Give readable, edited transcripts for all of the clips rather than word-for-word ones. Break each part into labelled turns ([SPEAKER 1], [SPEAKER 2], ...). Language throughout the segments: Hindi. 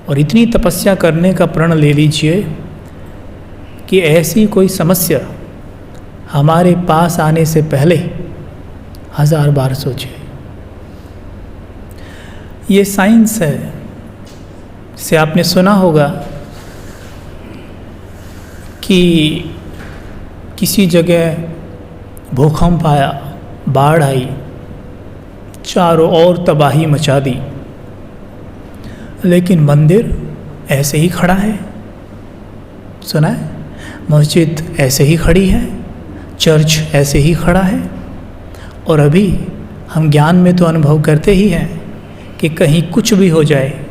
[SPEAKER 1] और इतनी तपस्या करने का प्रण ले लीजिए कि ऐसी कोई समस्या हमारे पास आने से पहले 1000 बार सोचिए। ये साइंस है। से आपने सुना होगा कि किसी जगह भूकंप आया, बाढ़ आई, चारों ओर तबाही मचा दी, लेकिन मंदिर ऐसे ही खड़ा है। सुना है? मस्जिद ऐसे ही खड़ी है, चर्च ऐसे ही खड़ा है। और अभी हम ज्ञान में तो अनुभव करते ही हैं कि कहीं कुछ भी हो जाए,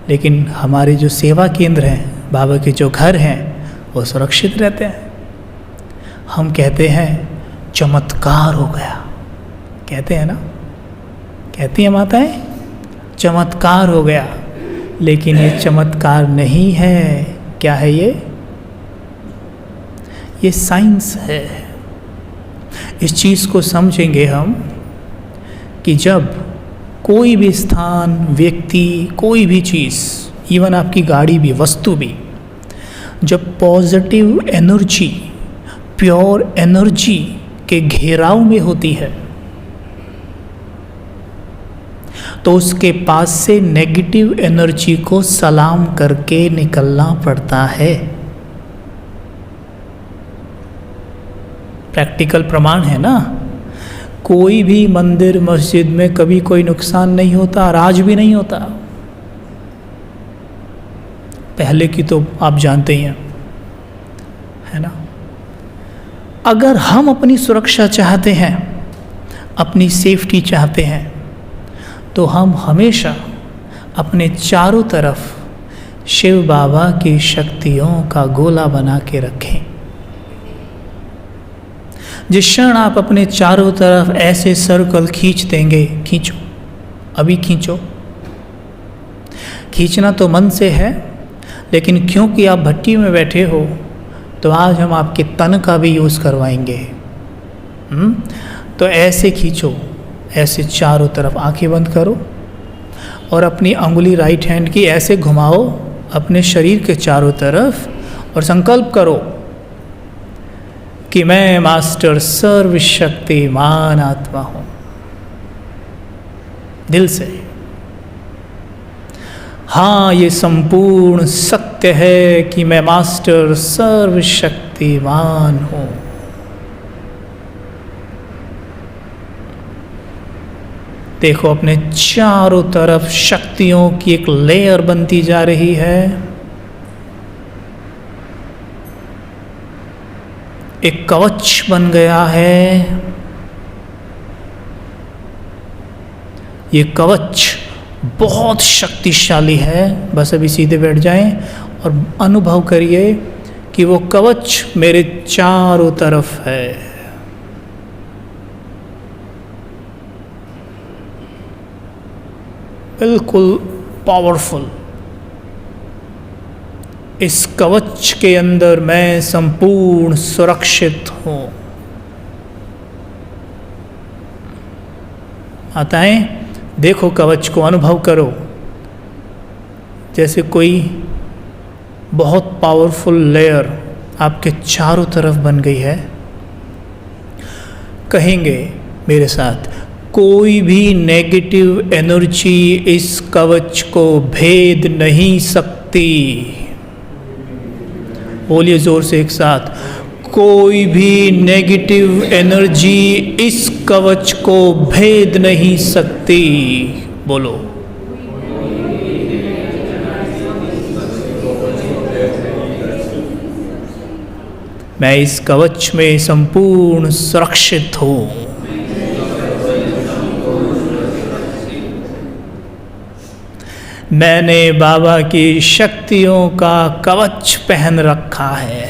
[SPEAKER 1] लेकिन हमारे जो सेवा केंद्र हैं, बाबा के जो घर हैं, वो सुरक्षित रहते हैं। हम कहते हैं चमत्कार हो गया, कहते हैं ना, कहती हैं माताएं, चमत्कार हो गया। लेकिन ये चमत्कार नहीं है। क्या है ये साइंस है। इस चीज़ को समझेंगे हम कि जब कोई भी स्थान, व्यक्ति, कोई भी चीज़, इवन आपकी गाड़ी भी, वस्तु भी, जब पॉजिटिव एनर्जी, प्योर एनर्जी के घेराव में होती है, तो उसके पास से नेगेटिव एनर्जी को सलाम करके निकलना पड़ता है। प्रैक्टिकल प्रमाण है ना। कोई भी मंदिर, मस्जिद में कभी कोई नुकसान नहीं होता, और आज भी नहीं होता। पहले की तो आप जानते ही हैं, है ना। अगर हम अपनी सुरक्षा चाहते हैं, अपनी सेफ्टी चाहते हैं, तो हम हमेशा अपने चारों तरफ शिव बाबा की शक्तियों का गोला बना के रखें। जिस क्षण आप अपने चारों तरफ ऐसे सर्कल खींच देंगे, खींचो, अभी खींचो। खींचना तो मन से है, लेकिन क्योंकि आप भट्टी में बैठे हो, तो आज हम आपके तन का भी यूज़ करवाएंगे। तो ऐसे खींचो, ऐसे चारों तरफ। आंखें बंद करो और अपनी अंगुली राइट हैंड की ऐसे घुमाओ अपने शरीर के चारों तरफ, और संकल्प करो कि मैं मास्टर सर्वशक्तिमान आत्मा हूँ। दिल से। हाँ, ये संपूर्ण सत्य है कि मैं मास्टर सर्वशक्तिमान हूँ। देखो अपने चारों तरफ शक्तियों की एक लेयर बनती जा रही है। एक कवच बन गया है। ये कवच बहुत शक्तिशाली है। बस अभी सीधे बैठ जाएं और अनुभव करिए कि वो कवच मेरे चारों तरफ है। बिल्कुल पावरफुल। इस कवच के अंदर मैं संपूर्ण सुरक्षित हूँ। माताएं, देखो कवच को, अनुभव करो जैसे कोई बहुत पावरफुल लेयर आपके चारों तरफ बन गई है। कहेंगे मेरे साथ, कोई भी नेगेटिव एनर्जी इस कवच को भेद नहीं सकती। बोलिए जोर से एक साथ, कोई भी नेगेटिव एनर्जी इस कवच को भेद नहीं सकती। बोलो। मैं इस कवच में संपूर्ण सुरक्षित हूँ। मैंने बाबा की शक्तियों का कवच पहन रखा है।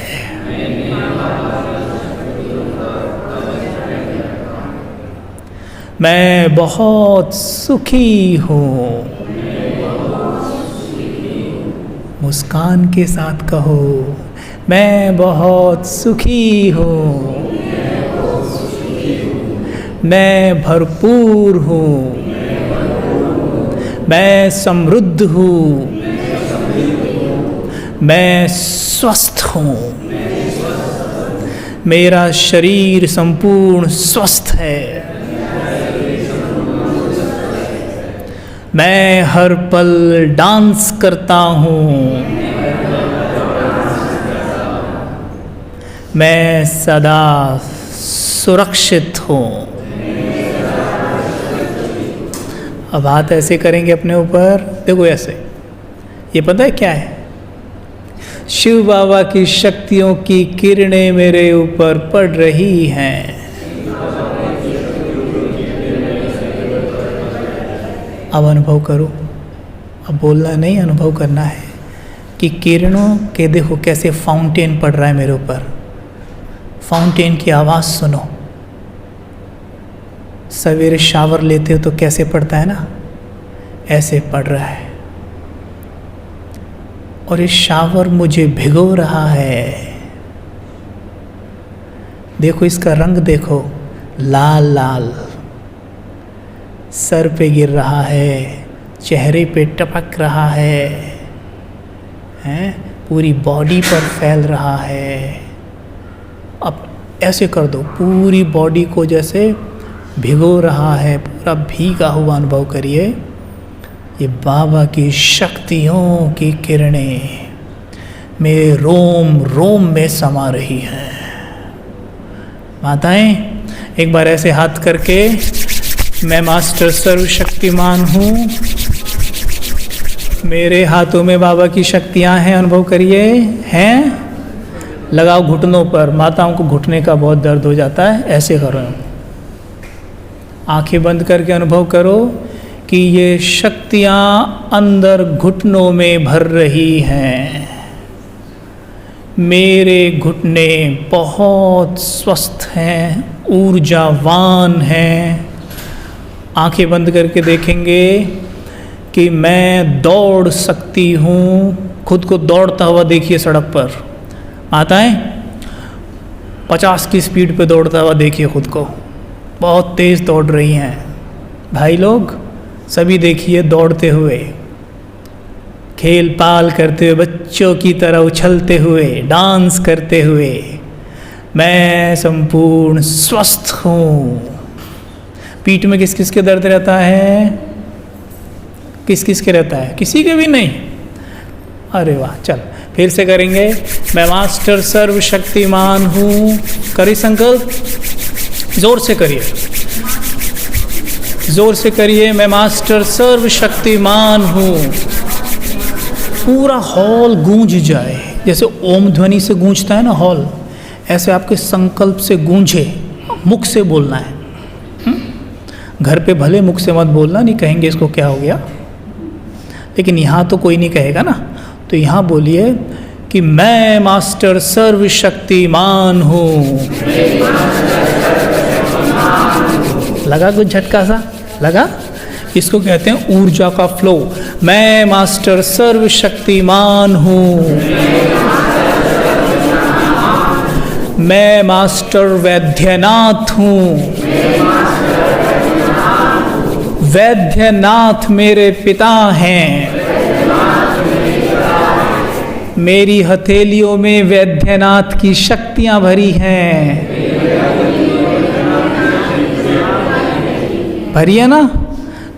[SPEAKER 1] मैं बहुत सुखी हूँ। मुस्कान के साथ कहो, मैं बहुत सुखी हूँ। मैं भरपूर हूँ। मैं समृद्ध हूँ। मैं स्वस्थ हूँ, मेरा शरीर संपूर्ण स्वस्थ है, मैं हर पल डांस करता हूँ, मैं सदा सुरक्षित हूँ। अब हाथ ऐसे करेंगे अपने ऊपर, देखो ऐसे, ये पता है क्या है? शिव बाबा की शक्तियों की किरणें मेरे ऊपर पड़ रही हैं। अब अनुभव करो, अब बोलना नहीं, अनुभव करना है कि किरणों के देखो कैसे फाउंटेन पड़ रहा है मेरे ऊपर। फाउंटेन की आवाज़ सुनो। सवेरे शावर लेते हो तो कैसे पड़ता है ना, ऐसे पड़ रहा है। और ये शावर मुझे भिगो रहा है। देखो इसका रंग देखो, लाल लाल, सर पे गिर रहा है, चेहरे पे टपक रहा है, हैं? पूरी बॉडी पर फैल रहा है। अब ऐसे कर दो, पूरी बॉडी को जैसे भिगो रहा है, पूरा भीगा हुआ अनुभव करिए। ये बाबा की शक्तियों की किरणें मेरे रोम रोम में समा रही हैं। माताएं, एक बार ऐसे हाथ करके, मैं मास्टर सर्वशक्तिमान हूँ, मेरे हाथों में बाबा की शक्तियाँ हैं, अनुभव करिए। हैं? लगाओ घुटनों पर। माताओं को घुटने का बहुत दर्द हो जाता है, ऐसे करो, आंखें बंद करके अनुभव करो कि ये शक्तियाँ अंदर घुटनों में भर रही हैं। मेरे घुटने बहुत स्वस्थ हैं, ऊर्जावान हैं। आंखें बंद करके देखेंगे कि मैं दौड़ सकती हूँ। खुद को दौड़ता हुआ देखिए सड़क पर। माताएं, 50 की स्पीड पे दौड़ता हुआ देखिए खुद को, बहुत तेज़ दौड़ रही हैं। भाई लोग सभी देखिए दौड़ते हुए, खेल पाल करते हुए, बच्चों की तरह उछलते हुए, डांस करते हुए। मैं संपूर्ण स्वस्थ हूँ। पीठ में किस किस के दर्द रहता है? किस किस के रहता है? किसी के भी नहीं। अरे वाह, चल फिर से करेंगे। मैं मास्टर सर्वशक्तिमान हूँ। करिए संकल्प, जोर से करिए, जोर से करिए। मैं मास्टर सर्वशक्तिमान हूँ। पूरा हॉल गूंज जाए, जैसे ओम ध्वनि से गूंजता है ना हॉल, ऐसे आपके संकल्प से गूंजे। मुख से बोलना है। घर पे भले मुख से मत बोलना, नहीं कहेंगे इसको क्या हो गया, लेकिन यहाँ तो कोई नहीं कहेगा ना, तो यहाँ बोलिए कि मैं मास्टर सर्वशक्तिमान हूँ। लगा कुछ झटका सा? लगा? इसको कहते हैं ऊर्जा का फ्लो। मैं मास्टर सर्वशक्तिमान हूँ। मैं मास्टर वैद्यनाथ हूँ। वैद्यनाथ मेरे पिता हैं। मेरी हथेलियों में वैद्यनाथ की शक्तियाँ भरी हैं। भरी है ना?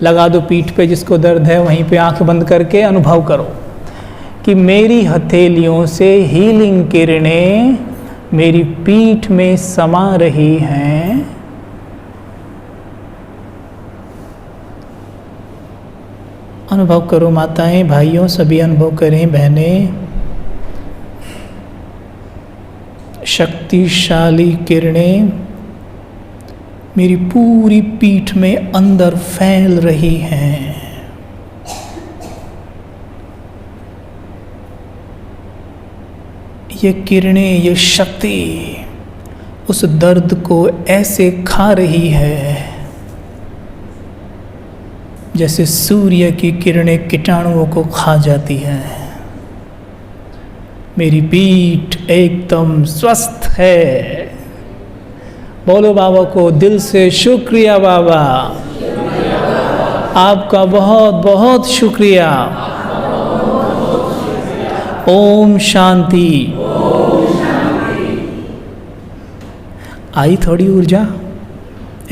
[SPEAKER 1] लगा दो पीठ पे जिसको दर्द है, वहीं पे आंख बंद करके अनुभव करो कि मेरी हथेलियों से हीलिंग किरणें मेरी पीठ में समा रही हैं। अनुभव करो माताएं, भाइयों, सभी अनुभव करें। बहनें, शक्तिशाली किरणें मेरी पूरी पीठ में अंदर फैल रही हैं। ये किरणें, ये शक्ति उस दर्द को ऐसे खा रही है जैसे सूर्य की किरणें कीटाणुओं को खा जाती हैं। मेरी पीठ एकदम स्वस्थ है। बोलो बाबा को दिल से शुक्रिया बाबा, आपका बहुत बहुत शुक्रिया। ओम शांति। आई थोड़ी ऊर्जा,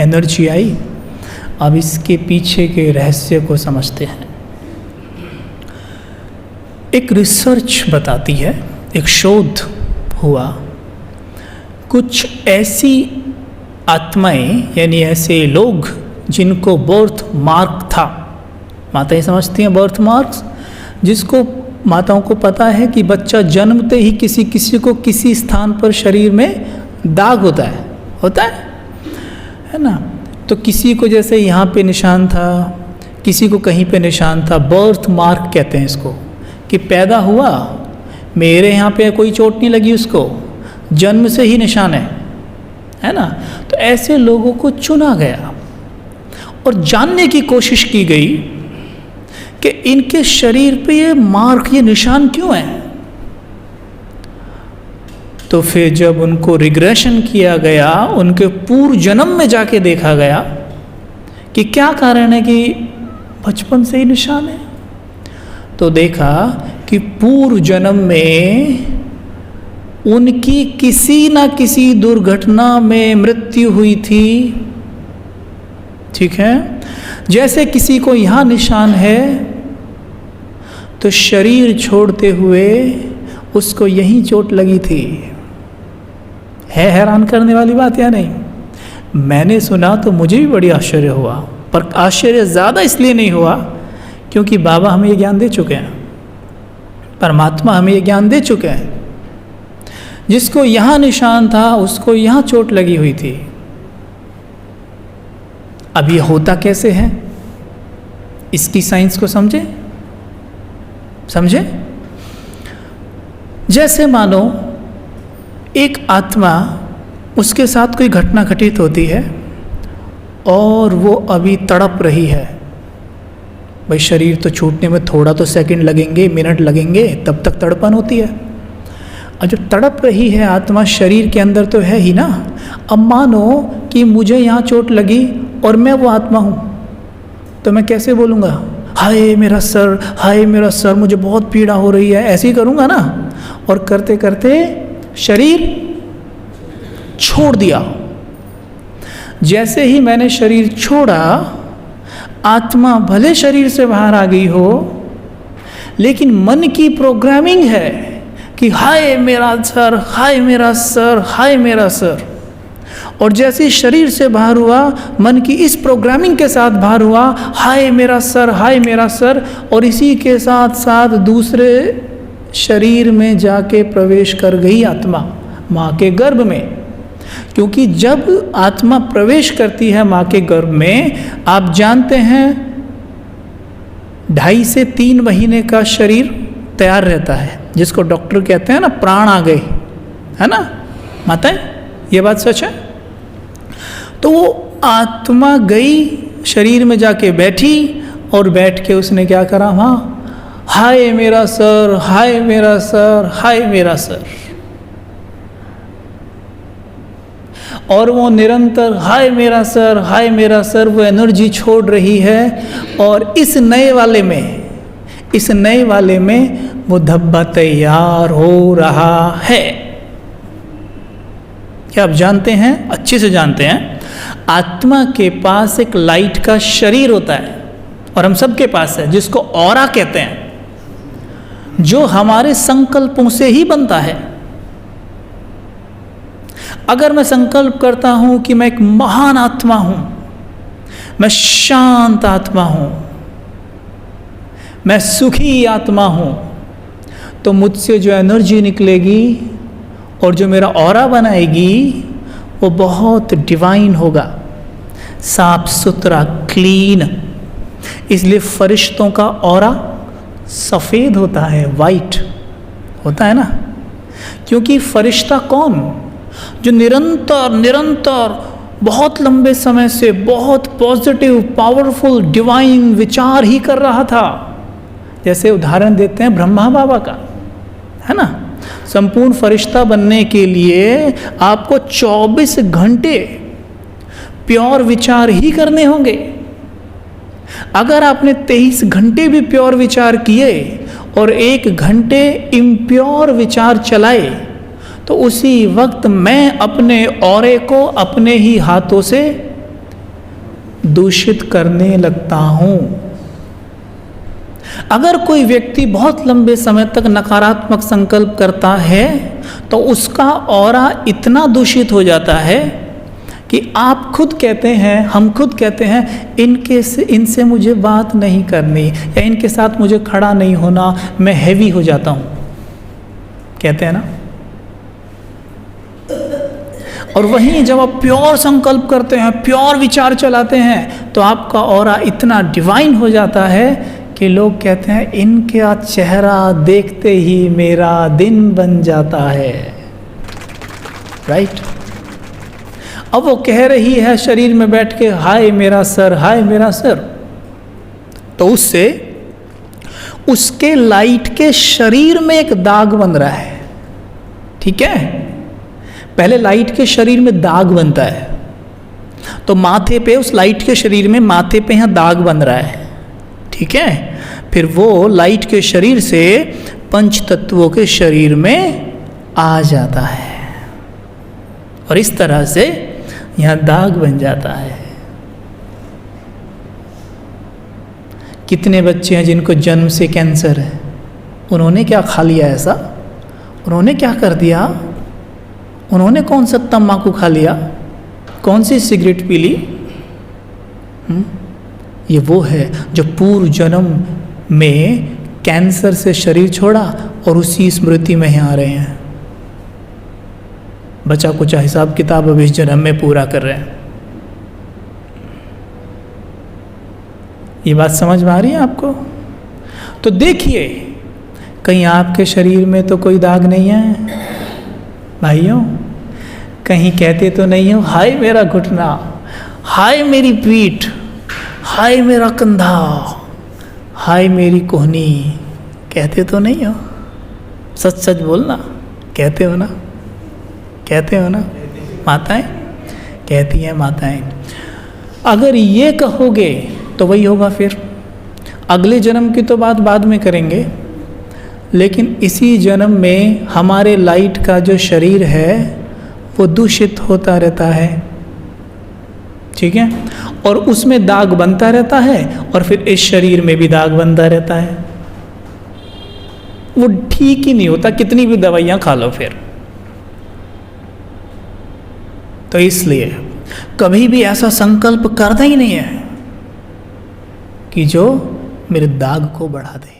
[SPEAKER 1] एनर्जी आई। अब इसके पीछे के रहस्य को समझते हैं। एक रिसर्च बताती है, एक शोध हुआ, कुछ ऐसी आत्माएं यानी ऐसे लोग जिनको बर्थ मार्क था, माताएं समझती हैं बर्थ मार्क्स, जिसको माताओं को पता है कि बच्चा जन्मते ही किसी को किसी स्थान पर शरीर में दाग होता है ना। तो किसी को जैसे यहाँ पे निशान था, किसी को कहीं पे निशान था, बर्थ मार्क कहते हैं इसको, कि पैदा हुआ मेरे यहाँ पे कोई चोट नहीं लगी उसको, जन्म से ही निशान है ना। तो ऐसे लोगों को चुना गया और जानने की कोशिश की गई कि इनके शरीर पे ये मार्क, ये निशान क्यों है। तो फिर जब उनको रिग्रेशन किया गया, उनके पूर्व जन्म में जाके देखा गया कि क्या कारण है कि बचपन से ही निशान है, तो देखा कि पूर्व जन्म में उनकी किसी ना किसी दुर्घटना में मृत्यु हुई थी। ठीक है, जैसे किसी को यहाँ निशान है तो शरीर छोड़ते हुए उसको यहीं चोट लगी थी। है हैरान करने वाली बात या नहीं? मैंने सुना तो मुझे भी बड़ी आश्चर्य हुआ, पर आश्चर्य ज़्यादा इसलिए नहीं हुआ क्योंकि बाबा हमें ये ज्ञान दे चुके हैं, परमात्मा हमें ये ज्ञान दे चुके हैं। जिसको यहाँ निशान था उसको यहाँ चोट लगी हुई थी। अब ये होता कैसे है, इसकी साइंस को समझे। जैसे मानो एक आत्मा, उसके साथ कोई घटना घटित होती है और वो अभी तड़प रही है। भाई शरीर तो छूटने में थोड़ा तो सेकंड लगेंगे, मिनट लगेंगे, तब तक तड़पन होती है। और जब तड़प रही है आत्मा, शरीर के अंदर तो है ही ना। अब मानो कि मुझे यहाँ चोट लगी और मैं वो आत्मा हूँ, तो मैं कैसे बोलूँगा, हाय मेरा सर, हाय मेरा सर, मुझे बहुत पीड़ा हो रही है, ऐसे ही करूँगा ना। और करते करते शरीर छोड़ दिया। जैसे ही मैंने शरीर छोड़ा, आत्मा भले शरीर से बाहर आ गई हो, लेकिन मन की प्रोग्रामिंग है कि हाय मेरा सर, हाय मेरा सर, हाय मेरा सर। और जैसे ही शरीर से बाहर हुआ, मन की इस प्रोग्रामिंग के साथ बाहर हुआ, हाय मेरा सर, हाय मेरा सर। और इसी के साथ साथ दूसरे शरीर में जाके प्रवेश कर गई आत्मा, माँ के गर्भ में। क्योंकि जब आत्मा प्रवेश करती है माँ के गर्भ में, आप जानते हैं 2.5 से 3 महीने का शरीर तैयार रहता है, जिसको डॉक्टर कहते हैं ना प्राण आ गए, है ना माताएं, ये बात सच है। तो वो आत्मा गई, शरीर में जाके बैठी और बैठ के उसने क्या करा, वहाँ हाय मेरा सर, हाय मेरा सर, हाय मेरा सर। और वो निरंतर हाय मेरा सर, हाय मेरा सर, वो एनर्जी छोड़ रही है। और इस नए वाले में वो धब्बा तैयार हो रहा है। क्या आप जानते हैं, अच्छे से जानते हैं, आत्मा के पास एक लाइट का शरीर होता है, और हम सबके पास है, जिसको ऑरा कहते हैं, जो हमारे संकल्पों से ही बनता है। अगर मैं संकल्प करता हूं कि मैं एक महान आत्मा हूं, मैं शांत आत्मा हूं, मैं सुखी आत्मा हूं, तो मुझसे जो एनर्जी निकलेगी और जो मेरा ऑरा बनाएगी वो बहुत डिवाइन होगा, साफ सुथरा, क्लीन। इसलिए फरिश्तों का ऑरा सफ़ेद होता है, वाइट होता है ना। क्योंकि फरिश्ता कौन, जो निरंतर बहुत लंबे समय से बहुत पॉजिटिव, पावरफुल, डिवाइन विचार ही कर रहा था। जैसे उदाहरण देते हैं ब्रह्मा बाबा का, है ना। संपूर्ण फरिश्ता बनने के लिए आपको 24 घंटे प्योर विचार ही करने होंगे। अगर आपने 23 घंटे भी प्योर विचार किए और 1 घंटे इम्प्योर विचार चलाए, तो उसी वक्त मैं अपने ऑरे को अपने ही हाथों से दूषित करने लगता हूं। अगर कोई व्यक्ति बहुत लंबे समय तक नकारात्मक संकल्प करता है तो उसका ऑरा इतना दूषित हो जाता है कि आप खुद कहते हैं, हम खुद कहते हैं, इनसे मुझे बात नहीं करनी या इनके साथ मुझे खड़ा नहीं होना, मैं हैवी हो जाता हूं, कहते हैं ना। और वहीं जब आप प्योर संकल्प करते हैं, प्योर विचार चलाते हैं, तो आपका ऑरा इतना डिवाइन हो जाता है कि लोग कहते हैं इनका चेहरा देखते ही मेरा दिन बन जाता है। राइट? अब वो कह रही है शरीर में बैठ के, हाय मेरा सर, हाय मेरा सर, तो उससे उसके लाइट के शरीर में एक दाग बन रहा है। ठीक है? पहले लाइट के शरीर में दाग बनता है, तो माथे पे, उस लाइट के शरीर में माथे पे यहाँ दाग बन रहा है। ठीक है? फिर वो लाइट के शरीर से पंच तत्वों के शरीर में आ जाता है और इस तरह से यहाँ दाग बन जाता है। कितने बच्चे हैं जिनको जन्म से कैंसर है? उन्होंने क्या खा लिया ऐसा? उन्होंने क्या कर दिया? उन्होंने कौन सा तम्बाकू खा लिया? कौन सी सिगरेट पी ली? ये वो है जो पूर्व जन्म में कैंसर से शरीर छोड़ा और उसी स्मृति में यहाँ आ रहे हैं। बचा कुचा हिसाब किताब अब इस जन्म में पूरा कर रहे हैं। ये बात समझ में आ रही है आपको? तो देखिए, कहीं आपके शरीर में तो कोई दाग नहीं है भाइयों? कहीं कहते तो नहीं हो, हाय मेरा घुटना, हाय मेरी पीठ, हाय मेरा कंधा, हाय मेरी कोहनी? कहते तो नहीं हो? सच सच बोलना, कहते हो ना? कहते हो ना? माताएं कहती हैं, माताएं। अगर ये कहोगे तो वही होगा। फिर अगले जन्म की तो बात बाद में करेंगे, लेकिन इसी जन्म में हमारे लाइट का जो शरीर है वो दूषित होता रहता है। ठीक है? और उसमें दाग बनता रहता है और फिर इस शरीर में भी दाग बनता रहता है। वो ठीक ही नहीं होता, कितनी भी दवाइयाँ खा लो फिर। तो इसलिए कभी भी ऐसा संकल्प करना ही नहीं है कि जो मेरे दाग को बढ़ा दे।